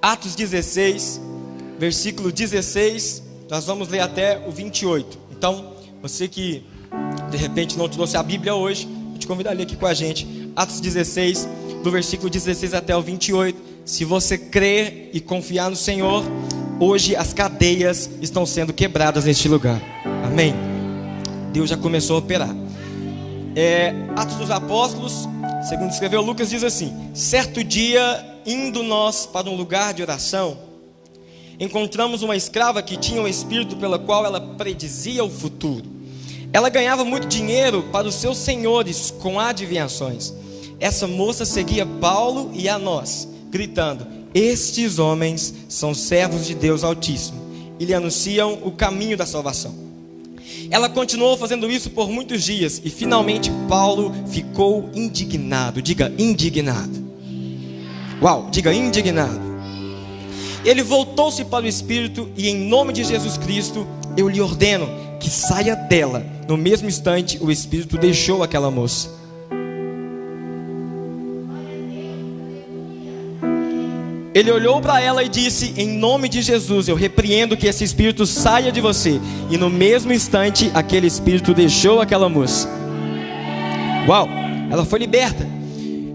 Atos 16, versículo 16, nós vamos ler até o 28. Então, você que de repente não trouxe a Bíblia hoje, eu te convido a ler aqui com a gente. Atos 16, do versículo 16 até o 28. Se você crer e confiar no Senhor, hoje as cadeias estão sendo quebradas neste lugar. Amém? Deus já começou a operar. Atos dos Apóstolos, segundo escreveu Lucas, diz assim: certo dia, indo nós para um lugar de oração, encontramos uma escrava que tinha um espírito pelo qual ela predizia o futuro. Ela ganhava muito dinheiro para os seus senhores com adivinhações. Essa moça seguia Paulo e a nós, gritando: estes homens são servos de Deus Altíssimo e lhe anunciam o caminho da salvação. Ela continuou fazendo isso por muitos dias e finalmente Paulo ficou indignado. Diga indignado. Uau, diga indignado. Ele voltou-se para o Espírito e em nome de Jesus Cristo eu lhe ordeno que saia dela. No mesmo instante o Espírito deixou aquela moça. Ele olhou para ela e disse: em nome de Jesus, eu repreendo que esse espírito saia de você. E no mesmo instante, aquele espírito deixou aquela moça. Uau, ela foi liberta.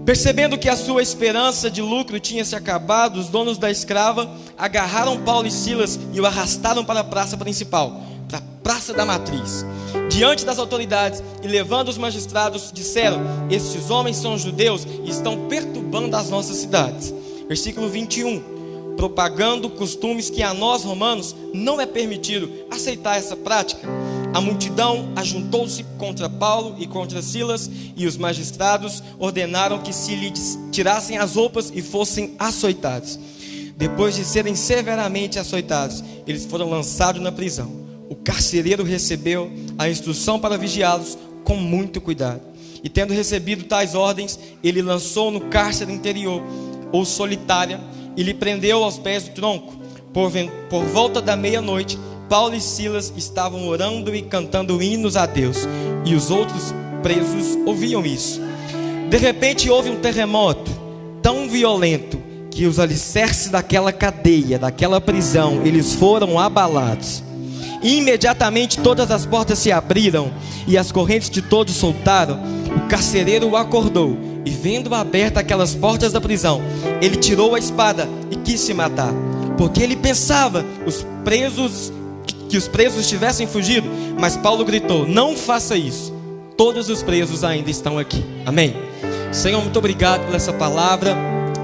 Percebendo que a sua esperança de lucro tinha se acabado, os donos da escrava agarraram Paulo e Silas e o arrastaram para a praça principal, para a praça da matriz. Diante das autoridades e levando os magistrados, disseram: estes homens são judeus e estão perturbando as nossas cidades. Versículo 21, propagando costumes que a nós romanos não é permitido aceitar essa prática. A multidão ajuntou-se contra Paulo e contra Silas, e os magistrados ordenaram que se lhes tirassem as roupas e fossem açoitados. Depois de serem severamente açoitados, eles foram lançados na prisão. O carcereiro recebeu a instrução para vigiá-los com muito cuidado, e tendo recebido tais ordens, ele lançou no cárcere interior ou solitária, e lhe prendeu aos pés do tronco. Por volta da meia-noite, Paulo e Silas estavam orando e cantando hinos a Deus, e os outros presos ouviam isso. De repente houve um terremoto tão violento que os alicerces daquela cadeia, daquela prisão, eles foram abalados. E imediatamente todas as portas se abriram e as correntes de todos soltaram. O carcereiro o acordou e, vendo abertas aquelas portas da prisão, ele tirou a espada e quis se matar, porque ele pensava que os presos tivessem fugido. Mas Paulo gritou: não faça isso, todos os presos ainda estão aqui. Amém? Senhor, muito obrigado por essa palavra,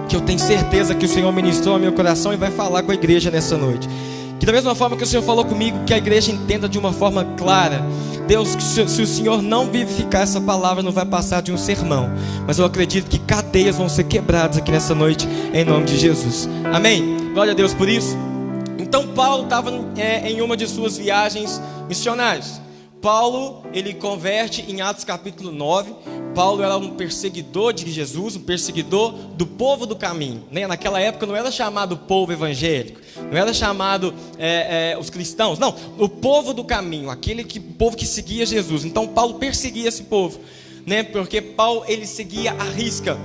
que eu tenho certeza que o Senhor ministrou ao meu coração e vai falar com a igreja nessa noite. Que da mesma forma que o Senhor falou comigo, que a igreja entenda de uma forma clara. Deus, que se o Senhor não vivificar essa palavra, não vai passar de um sermão. Mas eu acredito que cadeias vão ser quebradas aqui nessa noite, em nome de Jesus. Amém? Glória a Deus por isso. Então Paulo estava em uma de suas viagens missionárias. Paulo, ele converte em Atos capítulo 9. Paulo era um perseguidor de Jesus, um perseguidor do povo do caminho, né? Naquela época não era chamado povo evangélico, não era chamado os cristãos, não, o povo do caminho, o povo que seguia Jesus. Então Paulo perseguia esse povo, né? Porque Paulo, ele seguia à risca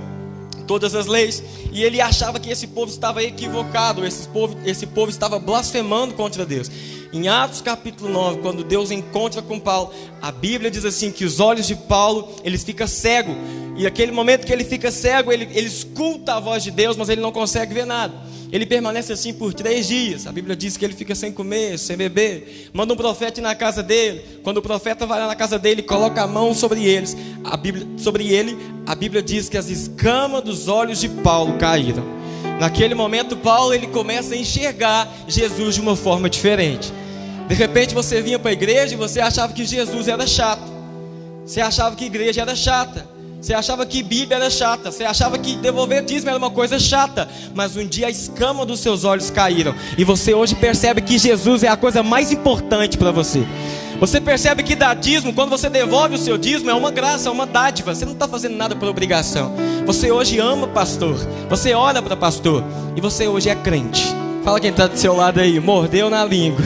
todas as leis, e ele achava que esse povo estava equivocado, esse povo estava blasfemando contra Deus. Em Atos capítulo 9, quando Deus encontra com Paulo, a Bíblia diz assim, que os olhos de Paulo, eles ficam cegos, e aquele momento que ele fica cego, ele escuta a voz de Deus, mas ele não consegue ver nada. Ele permanece assim por 3 dias. A Bíblia diz que ele fica sem comer, sem beber. Manda um profeta ir na casa dele. Quando o profeta vai lá na casa dele, coloca a mão sobre eles, a Bíblia diz que as escamas dos olhos de Paulo caíram. Naquele momento Paulo, ele começa a enxergar Jesus de uma forma diferente. De repente você vinha para a igreja e você achava que Jesus era chato. Você achava que igreja era chata. Você achava que Bíblia era chata. Você achava que devolver dízimo era uma coisa chata. Mas um dia a escama dos seus olhos caíram, e você hoje percebe que Jesus é a coisa mais importante para você. Você percebe que dar dízimo, quando você devolve o seu dízimo, é uma graça, é uma dádiva. Você não está fazendo nada por obrigação. Você hoje ama pastor, você ora para pastor, e você hoje é crente. Fala quem está do seu lado aí, mordeu na língua.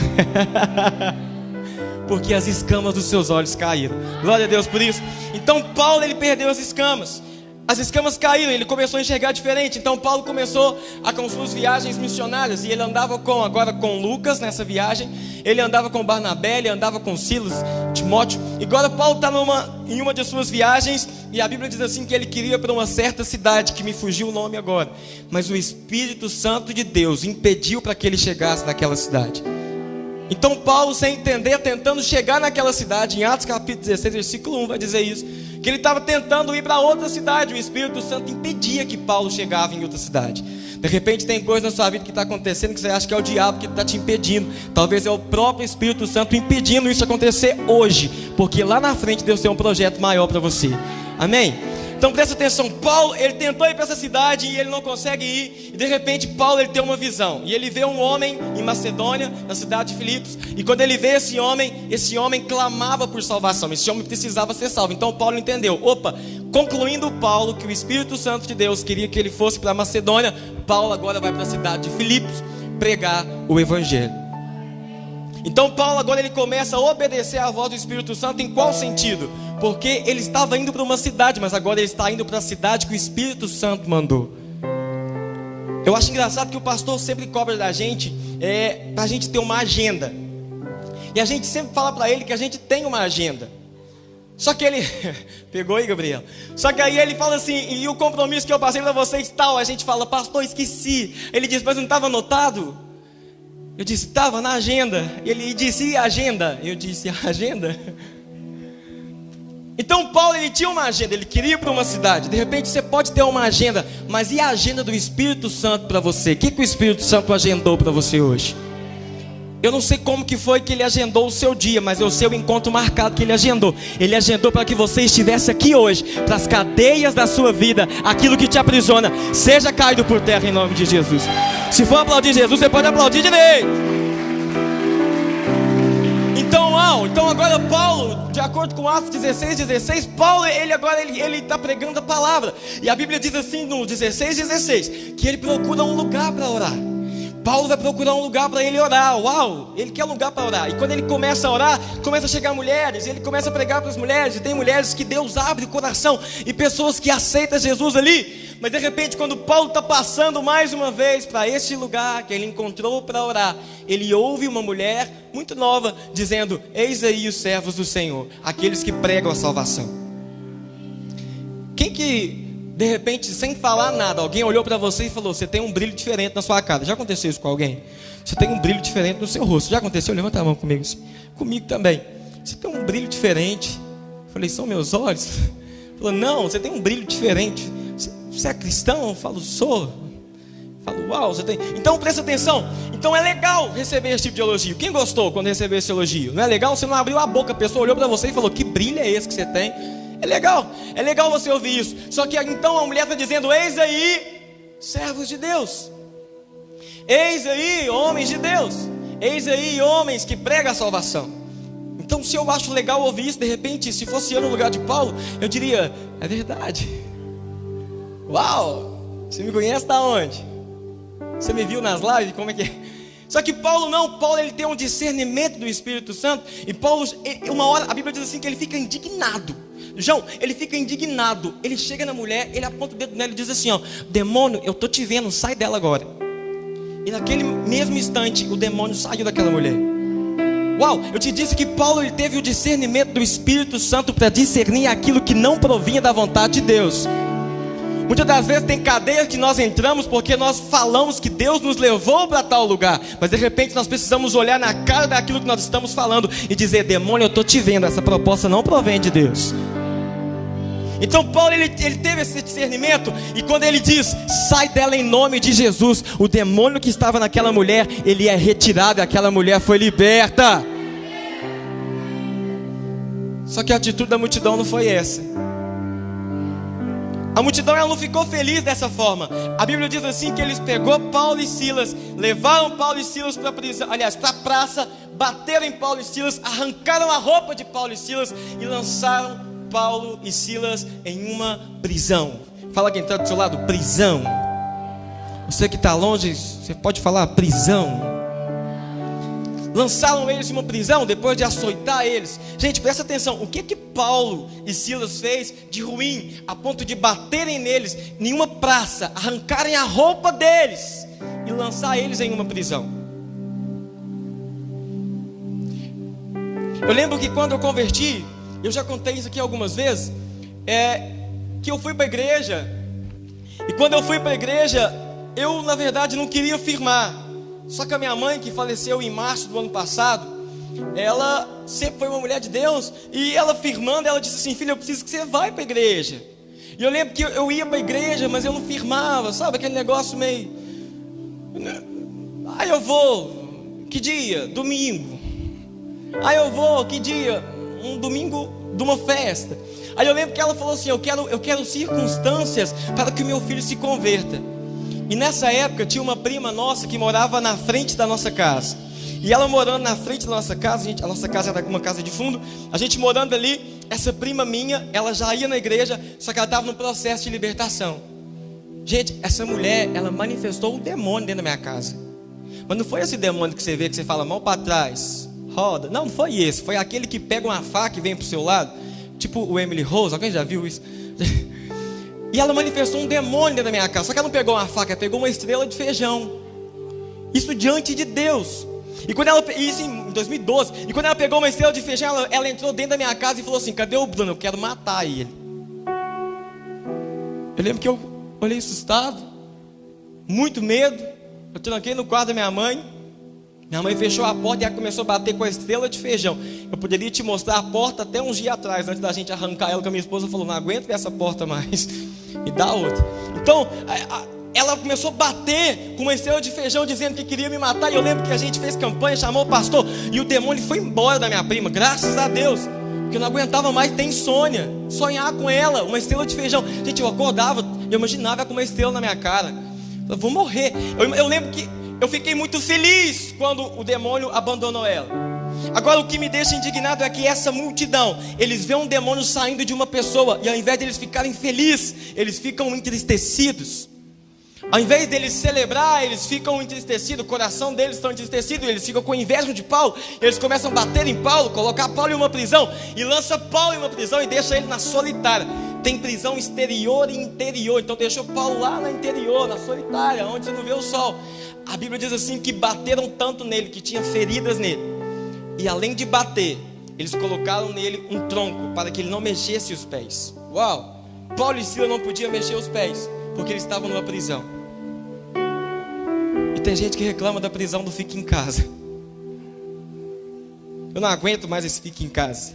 Porque as escamas dos seus olhos caíram. Glória a Deus por isso. Então Paulo, ele perdeu as escamas. as escamas caíram, ele começou a enxergar diferente. Então Paulo começou com suas viagens missionárias, e ele andava agora com Lucas nessa viagem, ele andava com Barnabé, ele andava com Silas, Timóteo. E agora Paulo está em uma de suas viagens, e a Bíblia diz assim que ele queria ir para uma certa cidade, que me fugiu o nome agora, mas o Espírito Santo de Deus impediu para que ele chegasse naquela cidade. Então Paulo, sem entender, tentando chegar naquela cidade, em Atos capítulo 16, versículo 1 vai dizer isso, que ele estava tentando ir para outra cidade. O Espírito Santo impedia que Paulo chegava em outra cidade. De repente tem coisa na sua vida que está acontecendo que você acha que é o diabo que está te impedindo. Talvez é o próprio Espírito Santo impedindo isso acontecer hoje, porque lá na frente Deus tem um projeto maior para você. Amém? Então presta atenção, Paulo, ele tentou ir para essa cidade e ele não consegue ir. E de repente Paulo, ele tem uma visão, e ele vê um homem em Macedônia, na cidade de Filipos. E quando ele vê esse homem clamava por salvação. Esse homem precisava ser salvo. Então Paulo entendeu, concluindo Paulo que o Espírito Santo de Deus queria que ele fosse para Macedônia, Paulo agora vai para a cidade de Filipos pregar o Evangelho. Então Paulo agora ele começa a obedecer à voz do Espírito Santo. Em qual sentido? Porque ele estava indo para uma cidade, mas agora ele está indo para a cidade que o Espírito Santo mandou. Eu acho engraçado que o pastor sempre cobra da gente para a gente ter uma agenda. E a gente sempre fala para ele que a gente tem uma agenda. Só que ele pegou aí, Gabriel. Só que aí ele fala assim: e o compromisso que eu passei para vocês tal? A gente fala: pastor, esqueci. Ele diz: mas não estava anotado? Eu disse: estava na agenda. Ele disse: e a agenda? Eu disse: a agenda? Então Paulo, ele tinha uma agenda, ele queria ir para uma cidade. De repente você pode ter uma agenda, mas e a agenda do Espírito Santo para você? O que o Espírito Santo agendou para você hoje? Eu não sei como que foi que ele agendou o seu dia, mas eu sei o encontro marcado que ele agendou. Ele agendou para que você estivesse aqui hoje, para as cadeias da sua vida, aquilo que te aprisiona, seja caído por terra em nome de Jesus. Se for aplaudir Jesus, você pode aplaudir direito. Então agora Paulo, de acordo com Atos 16, Paulo, ele está pregando a palavra. E a Bíblia diz assim no 16, que ele procura um lugar para orar. Paulo vai procurar um lugar para ele orar. Ele quer um lugar para orar. E quando ele começa a orar, começa a chegar mulheres, ele começa a pregar para as mulheres. E tem mulheres que Deus abre o coração, e pessoas que aceitam Jesus ali. Mas de repente, quando Paulo está passando mais uma vez para esse lugar que ele encontrou para orar, ele ouve uma mulher muito nova dizendo: eis aí os servos do Senhor, aqueles que pregam a salvação. Quem que de repente, sem falar nada, alguém olhou para você e falou: você tem um brilho diferente na sua cara? Já aconteceu isso com alguém? Você tem um brilho diferente no seu rosto. Já aconteceu? Levanta a mão comigo. Comigo também. Você tem um brilho diferente. Eu falei: são meus olhos? Falou: não, você tem um brilho diferente. Você é cristão? Eu falo: sou. Eu falo: uau, você tem. Então presta atenção. Então é legal receber esse tipo de elogio. Quem gostou quando recebeu esse elogio? Não é legal? Você não abriu a boca, a pessoa olhou para você e falou: que brilho é esse que você tem? É legal você ouvir isso. Só que então a mulher está dizendo: eis aí servos de Deus, eis aí homens de Deus, eis aí homens que pregam a salvação. Então, se eu acho legal ouvir isso, de repente, se fosse eu no lugar de Paulo, eu diria: é verdade. Uau, você me conhece da onde? Você me viu nas lives? Como é que é? Só que Paulo não, Paulo ele tem um discernimento do Espírito Santo. E Paulo, uma hora, a Bíblia diz assim que ele fica indignado. João, ele fica indignado. Ele chega na mulher, ele aponta o dedo nela e diz assim: demônio, eu estou te vendo, sai dela agora. E naquele mesmo instante, o demônio saiu daquela mulher. Uau, eu te disse que Paulo ele teve o discernimento do Espírito Santo para discernir aquilo que não provinha da vontade de Deus. Muitas das vezes tem cadeias que nós entramos porque nós falamos que Deus nos levou para tal lugar, mas de repente nós precisamos olhar na cara daquilo que nós estamos falando e dizer: demônio, eu estou te vendo, essa proposta não provém de Deus. Então Paulo ele teve esse discernimento, e quando ele diz: sai dela em nome de Jesus, o demônio que estava naquela mulher, ele é retirado e aquela mulher foi liberta. Só que a atitude da multidão não foi essa. A multidão ela não ficou feliz dessa forma. A Bíblia diz assim que eles pegou Paulo e Silas, levaram Paulo e Silas para a prisão, aliás, para a praça, bateram em Paulo e Silas, arrancaram a roupa de Paulo e Silas e lançaram Paulo e Silas em uma prisão. Fala quem está do seu lado: prisão. Você que está longe, você pode falar prisão. Lançaram eles em uma prisão depois de açoitar eles. Gente, presta atenção, o que Paulo e Silas fez de ruim a ponto de baterem neles em uma praça, arrancarem a roupa deles e lançar eles em uma prisão? Eu lembro que quando eu converti, eu já contei isso aqui algumas vezes, que eu fui para a igreja, e quando eu fui para a igreja, eu na verdade não queria firmar. Só que a minha mãe, que faleceu em março do ano passado, ela sempre foi uma mulher de Deus, e ela firmando, ela disse assim: filho, eu preciso que você vá para a igreja. E eu lembro que eu ia para a igreja, mas eu não firmava, sabe, aquele negócio meio... Aí eu vou, que dia? Domingo. Aí eu vou, que dia? Um domingo de uma festa. Aí eu lembro que ela falou assim: eu quero circunstâncias para que o meu filho se converta. E nessa época tinha uma prima nossa que morava na frente da nossa casa. E ela morando na frente da nossa casa, a nossa casa era uma casa de fundo, a gente morando ali, essa prima minha, ela já ia na igreja, só que ela estava no processo de libertação. Gente, essa mulher, ela manifestou um demônio dentro da minha casa. Mas não foi esse demônio que você vê, que você fala mão para trás, roda. Não foi esse, foi aquele que pega uma faca e vem pro seu lado, tipo o Emily Rose. Alguém já viu isso? E ela manifestou um demônio dentro da minha casa. Só que ela não pegou uma faca, ela pegou uma estrela de feijão. Isso diante de Deus. E quando ela, isso em 2012. E quando ela pegou uma estrela de feijão, ela entrou dentro da minha casa e falou assim: cadê o Bruno? Eu quero matar ele. Eu lembro que eu olhei assustado, muito medo. Eu tranquei no quarto da minha mãe. Minha mãe fechou a porta e ela começou a bater com a estrela de feijão. Eu poderia te mostrar a porta até uns dias atrás, antes da gente arrancar ela, que a minha esposa falou: não aguento ver essa porta mais, me dá outra. Então ela começou a bater com uma estrela de feijão, dizendo que queria me matar. E eu lembro que a gente fez campanha, chamou o pastor, e o demônio foi embora da minha prima, graças a Deus, porque eu não aguentava mais ter insônia, sonhar com ela, uma estrela de feijão. Gente, eu acordava, eu imaginava com uma estrela na minha cara. Eu vou morrer. Eu lembro que eu fiquei muito feliz quando o demônio abandonou ela. Agora o que me deixa indignado é que essa multidão, eles veem um demônio saindo de uma pessoa, e ao invés de eles ficarem felizes, eles ficam entristecidos. Ao invés deles celebrar, eles ficam entristecidos, o coração deles está entristecido, eles ficam com inveja de Paulo, eles começam a bater em Paulo, colocar Paulo em uma prisão, e lança Paulo em uma prisão e deixa ele na solitária. Tem prisão exterior e interior, então deixou Paulo lá no interior, na solitária, onde você não vê o sol. A Bíblia diz assim que bateram tanto nele, que tinha feridas nele, e além de bater, eles colocaram nele um tronco, para que ele não mexesse os pés. Uau! Paulo e Silas não podiam mexer os pés, porque eles estavam numa prisão. E tem gente que reclama da prisão do fique em casa. Eu não aguento mais esse fique em casa.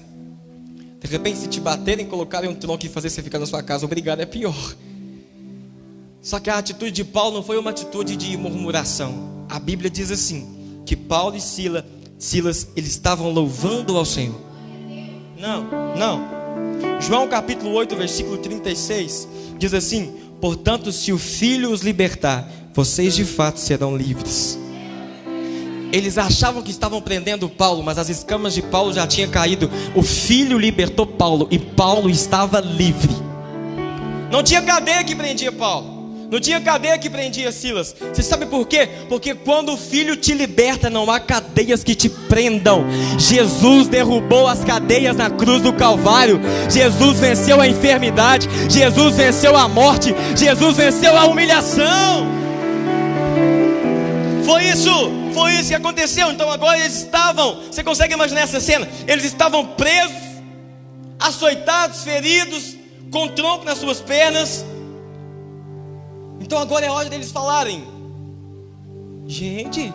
De repente, se te baterem, colocarem um tronco e fazer você ficar na sua casa, obrigado, é pior. Só que a atitude de Paulo não foi uma atitude de murmuração. A Bíblia diz assim, que Paulo e Silas, eles estavam louvando ao Senhor. Não. João capítulo 8, versículo 36, diz assim: portanto, se o Filho os libertar, vocês de fato serão livres. Eles achavam que estavam prendendo Paulo, mas as escamas de Paulo já tinham caído. O Filho libertou Paulo e Paulo estava livre. Não tinha cadeia que prendia Paulo, não tinha cadeia que prendia Silas. Você sabe por quê? Porque quando o Filho te liberta, não há cadeias que te prendam. Jesus derrubou as cadeias na cruz do Calvário. Jesus venceu a enfermidade, Jesus venceu a morte, Jesus venceu a humilhação. Foi isso que aconteceu. Então agora eles estavam, você consegue imaginar essa cena? Eles estavam presos, açoitados, feridos, com tronco nas suas pernas. Então agora é hora deles falarem: gente,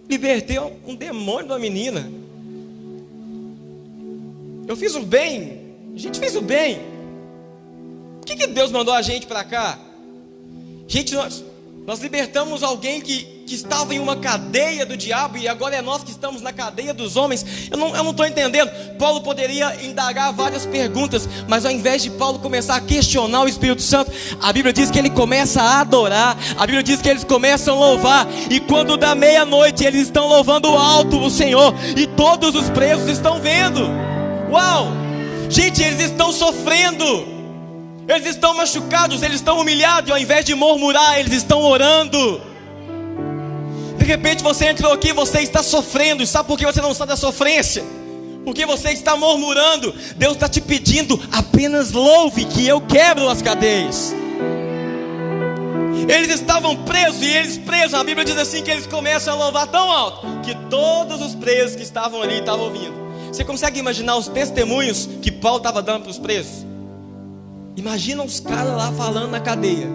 libertei um demônio da menina. Eu fiz o bem, a gente fez o bem. Por que Deus mandou a gente para cá? Gente, nós libertamos alguém que estava em uma cadeia do diabo, e agora é nós que estamos na cadeia dos homens. Eu não estou entendendo. Paulo poderia indagar várias perguntas, mas ao invés de Paulo começar a questionar o Espírito Santo, a Bíblia diz que ele começa a adorar. A Bíblia diz que eles começam a louvar, e quando dá meia-noite eles estão louvando alto o Senhor, e todos os presos estão vendo. Uau! Gente, eles estão sofrendo, eles estão machucados, eles estão humilhados, e ao invés de murmurar, eles estão orando. repente você entrou aqui, você está sofrendo. E sabe por que você não sai da sofrência? Porque você está murmurando. Deus está te pedindo: apenas louve, que eu quebro as cadeias. Eles estavam presos, e eles presos, a Bíblia diz assim, que eles começam a louvar tão alto, que todos os presos que estavam ali estavam ouvindo. Você consegue imaginar os testemunhos que Paulo estava dando para os presos? Imagina os caras lá falando na cadeia.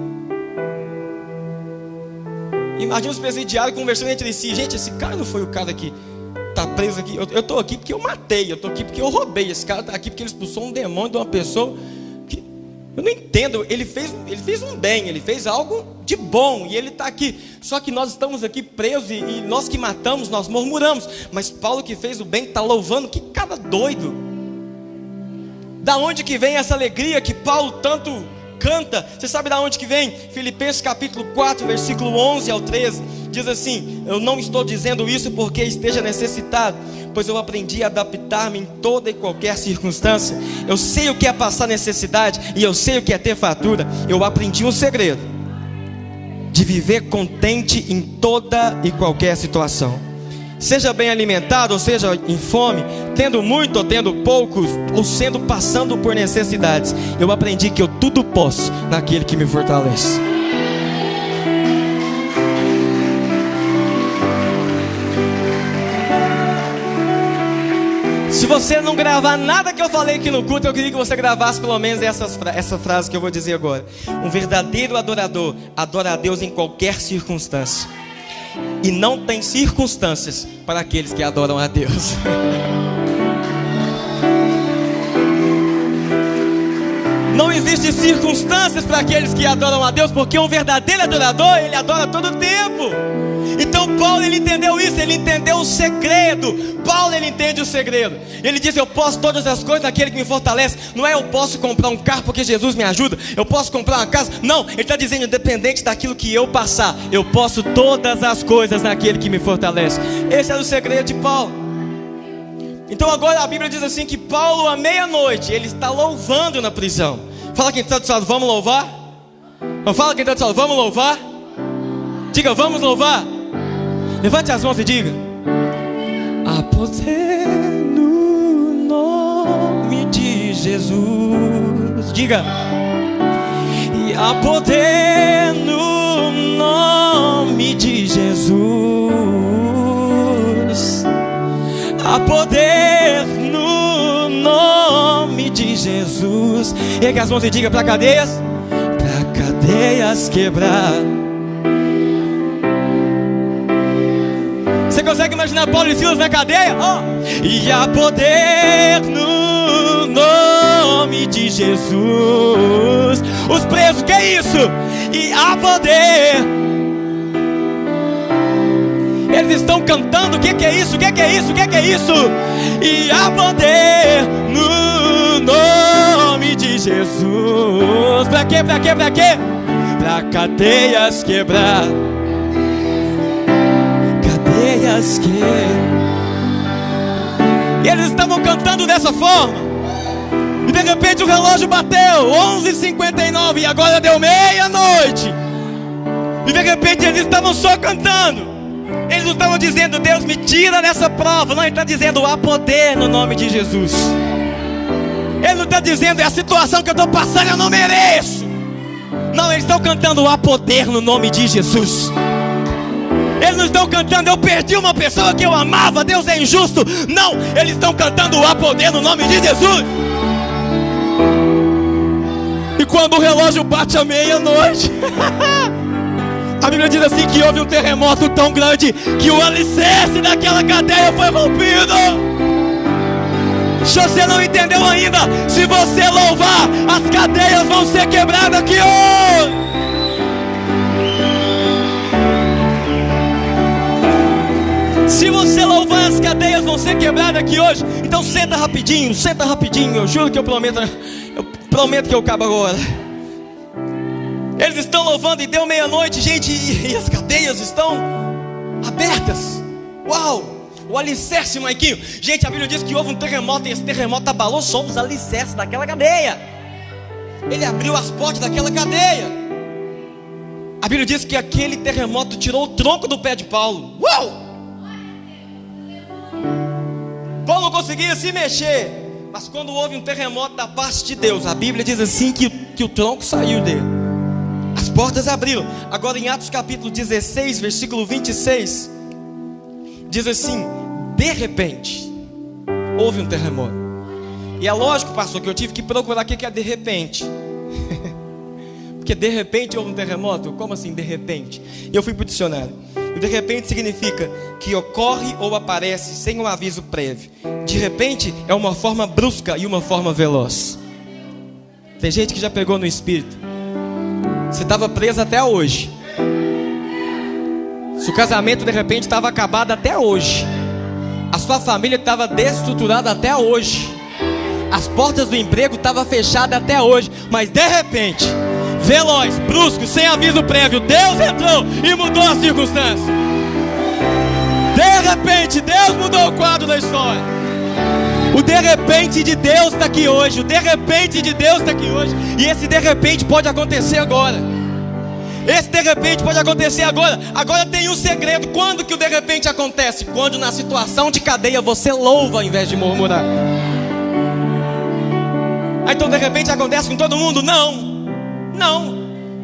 Imagina os presidiários conversando entre si. Gente, esse cara não foi o cara que está preso aqui. Eu estou aqui porque eu matei, eu estou aqui porque eu roubei. Esse cara está aqui porque ele expulsou um demônio de uma pessoa que... Eu não entendo, ele fez um bem, ele fez algo de bom, e ele está aqui. Só que nós estamos aqui presos, e nós que matamos, nós murmuramos. Mas Paulo que fez o bem está louvando. Que cara doido! Da onde que vem essa alegria que Paulo tanto canta? Você sabe da onde que vem? Filipenses capítulo 4, versículo 11 ao 13. Diz assim: eu não estou dizendo isso porque esteja necessitado, pois eu aprendi a adaptar-me em toda e qualquer circunstância. Eu sei o que é passar necessidade, e eu sei o que é ter fartura. Eu aprendi um segredo: de viver contente em toda e qualquer situação. Seja bem alimentado, ou seja em fome, tendo muito ou tendo poucos, ou sendo passando por necessidades, eu aprendi que eu tudo posso naquele que me fortalece. Se você não gravar nada que eu falei aqui no culto, eu queria que você gravasse pelo menos essa frase que eu vou dizer agora. Um verdadeiro adorador adora a Deus em qualquer circunstância, e não tem circunstâncias para aqueles que adoram a Deus. Não existe circunstâncias para aqueles que adoram a Deus, porque um verdadeiro adorador, ele adora todo o tempo. Então Paulo, ele entendeu isso, ele entendeu o segredo. Paulo, ele entende o segredo. Ele diz: eu posso todas as coisas naquele que me fortalece. Não é eu posso comprar um carro porque Jesus me ajuda, eu posso comprar uma casa. Não, ele está dizendo: independente daquilo que eu passar, eu posso todas as coisas naquele que me fortalece. Esse é o segredo de Paulo. Então agora a Bíblia diz assim, que Paulo à meia-noite, ele está louvando na prisão. Fala quem está do seu lado: vamos louvar? Não, fala quem está do seu lado: vamos louvar? Diga: vamos louvar. Levante as mãos e diga: há poder no nome de Jesus. Diga: e há poder no nome de Jesus. Há poder no nome de Jesus. Ergue as mãos e diga: para cadeias quebrar. Você consegue imaginar Paulo e Silas na cadeia? Oh. E há poder no nome de Jesus. Os presos, que é isso? E há poder. Eles estão cantando: o que é isso? O que é isso? O que é isso? E há poder no nome de Jesus. Pra quê? Pra quê? Pra quê? Pra cadeias quebrar. E eles estavam cantando dessa forma, e de repente o relógio bateu 11h59, e agora deu meia-noite. E de repente eles estavam só cantando. Eles não estavam dizendo: Deus me tira dessa prova. Não, ele está dizendo: há poder no nome de Jesus. Ele não está dizendo: é a situação que eu estou passando, eu não mereço. Não, eles estão cantando: há poder no nome de Jesus. Eles não estão cantando: eu perdi uma pessoa que eu amava, Deus é injusto. Não, eles estão cantando: há poder no nome de Jesus. E quando o relógio bate à meia-noite, a Bíblia diz assim que houve um terremoto tão grande que o alicerce daquela cadeia foi rompido. Se você não entendeu ainda, se você louvar, as cadeias vão ser quebradas aqui hoje. Se você louvar, as cadeias vão ser quebradas aqui hoje. Então senta rapidinho, eu juro que eu prometo que eu acabo agora. Eles estão louvando e deu meia-noite, gente, e as cadeias estão abertas. Uau! O alicerce, Maiquinho. Gente, a Bíblia diz que houve um terremoto, e esse terremoto abalou só os alicerces daquela cadeia. Ele abriu as portas daquela cadeia. A Bíblia diz que aquele terremoto tirou o tronco do pé de Paulo. Uau! Paulo não conseguia se mexer. Mas quando houve um terremoto da parte de Deus, a Bíblia diz assim que o tronco saiu dele. As portas abriram. Agora em Atos capítulo 16, versículo 26, diz assim: de repente houve um terremoto. E é lógico, pastor, que eu tive que procurar o que é de repente. Porque de repente houve um terremoto. Como assim de repente? E eu fui para o dicionário. E de repente significa que ocorre ou aparece sem um aviso prévio. De repente é uma forma brusca e uma forma veloz. Tem gente que já pegou no espírito. Você estava preso até hoje. Se o casamento de repente estava acabado até hoje. A sua família estava desestruturada até hoje. As portas do emprego estavam fechadas até hoje. Mas de repente, veloz, brusco, sem aviso prévio, Deus entrou e mudou as circunstâncias. De repente, Deus mudou o quadro da história. O de repente de Deus está aqui hoje. O de repente de Deus está aqui hoje. E esse de repente pode acontecer agora. Esse de repente pode acontecer agora. Agora tem um segredo. Quando que o de repente acontece? Quando na situação de cadeia você louva ao invés de murmurar. Então de repente acontece com todo mundo? Não.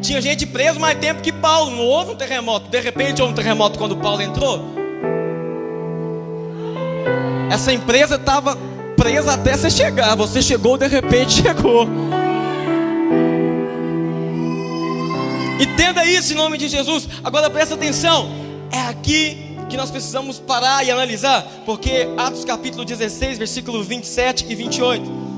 Tinha gente preso mais tempo que Paulo. Não houve um terremoto. De repente houve um terremoto quando Paulo entrou. Essa empresa estava presa até você chegar. Você chegou, de repente chegou. Entenda isso em nome de Jesus. Agora presta atenção. É aqui que nós precisamos parar e analisar. Porque Atos capítulo 16, versículo 27 e 28.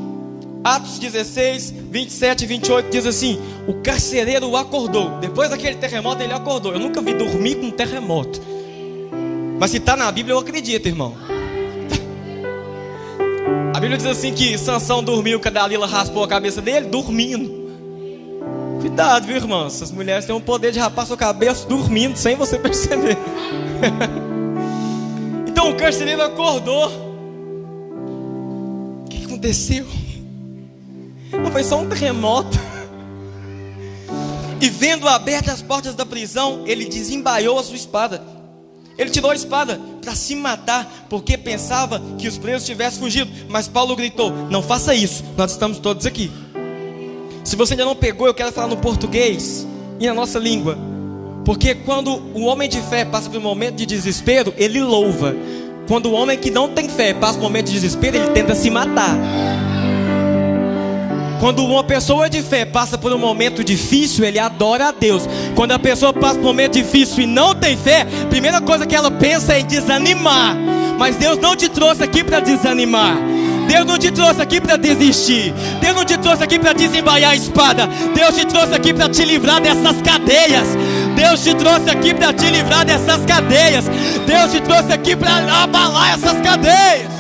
Atos 16, 27 e 28 diz assim: o carcereiro acordou. Depois daquele terremoto ele acordou. Eu nunca vi dormir com um terremoto. Mas se está na Bíblia eu acredito, irmão. A Bíblia diz assim que Sansão dormiu, que a Dalila raspou a cabeça dele, dormindo. Cuidado, viu, irmão? Essas mulheres têm o poder de rapar sua cabeça dormindo, sem você perceber. Então o carcereiro acordou. O que aconteceu? Não foi só um terremoto. E vendo abertas as portas da prisão, ele desembaiou a sua espada. Ele tirou a espada para se matar, porque pensava que os presos tivessem fugido. Mas Paulo gritou: não faça isso, nós estamos todos aqui. Se você ainda não pegou, eu quero falar no português e na nossa língua. Porque quando o homem de fé passa por um momento de desespero, ele louva. Quando o homem que não tem fé passa por um momento de desespero, ele tenta se matar. Quando uma pessoa de fé passa por um momento difícil, ele adora a Deus. Quando a pessoa passa por um momento difícil e não tem fé, a primeira coisa que ela pensa é em desanimar. Mas Deus não te trouxe aqui para desanimar. Deus não te trouxe aqui para desistir. Deus não te trouxe aqui para desembaiar a espada. Deus te trouxe aqui para te livrar dessas cadeias. Deus te trouxe aqui para te livrar dessas cadeias. Deus te trouxe aqui para abalar essas cadeias.